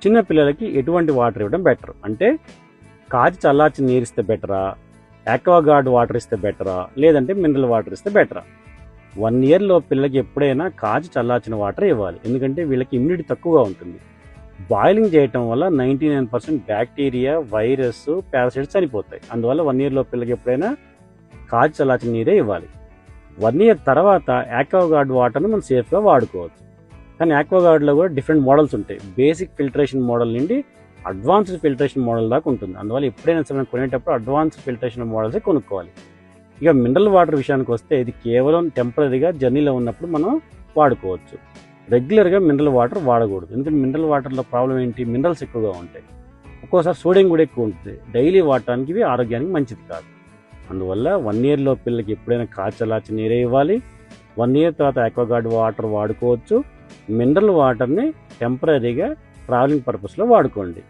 చిన్న పిల్లలకి ఎటువంటి వాటర్ ఇవ్వడం బెటర్ అంటే కాచి చల్లార్చి నీరు ఇస్తే బెటరా, ఆక్వాగార్డ్ వాటర్ ఇస్తే బెటరా, లేదంటే మినరల్ వాటర్ ఇస్తే బెటరా? 1 ఇయర్లో పిల్లలకి ఎప్పుడైనా కాచి చల్లార్చిన వాటర్ ఇవ్వాలి, ఎందుకంటే వీళ్ళకి ఇమ్యూనిటీ తక్కువగా ఉంటుంది. బాయిలింగ్ చేయటం వల్ల 99% బ్యాక్టీరియా, వైరస్, పారాసైట్స్ చనిపోతాయి. అందువల్ల 1 ఇయర్లో పిల్లలకి ఎప్పుడైనా కాచి చల్లార్చిన నీరే ఇవ్వాలి. 1 ఇయర్ తర్వాత ఆక్వాగార్డ్ వాటర్ని మనం సేఫ్గా వాడుకోవచ్చు. కానీ ఆక్వాగార్డ్లో కూడా డిఫరెంట్ మోడల్స్ ఉంటాయి. బేసిక్ ఫిల్టరేషన్ మోడల్ నుండి అడ్వాన్స్డ్ ఫిల్టరేషన్ మోడల్ దాకా ఉంటుంది. అందువల్ల ఎప్పుడైనా సరే కొనేటప్పుడు అడ్వాన్స్డ్ ఫిల్టరేషన్ మోడల్సే కొనుక్కోవాలి. ఇక మినరల్ వాటర్ విషయానికి వస్తే ఇది కేవలం టెంపరీగా జర్నీలో ఉన్నప్పుడు మనం వాడుకోవచ్చు. రెగ్యులర్గా మినరల్ వాటర్ వాడకూడదు, ఎందుకంటే మినరల్ వాటర్లో ప్రాబ్లం ఏంటి, మినరల్స్ ఎక్కువగా ఉంటాయి, ఒక్కోసారి సోడియం కూడా ఎక్కువ ఉంటుంది. డైలీ వాడటానికి ఇవి ఆరోగ్యానికి మంచిది కాదు. అందువల్ల 1 ఇయర్లో పిల్లలకి ఎప్పుడైనా కాచి చల్లార్చి నీరే ఇవ్వాలి. 1 ఇయర్ తర్వాత ఆక్వాగార్డ్ వాటర్ వాడుకోవచ్చు. మినరల్ వాటర్ని టెంపరీగా ట్రావెలింగ్ పర్పస్లో వాడుకోండి.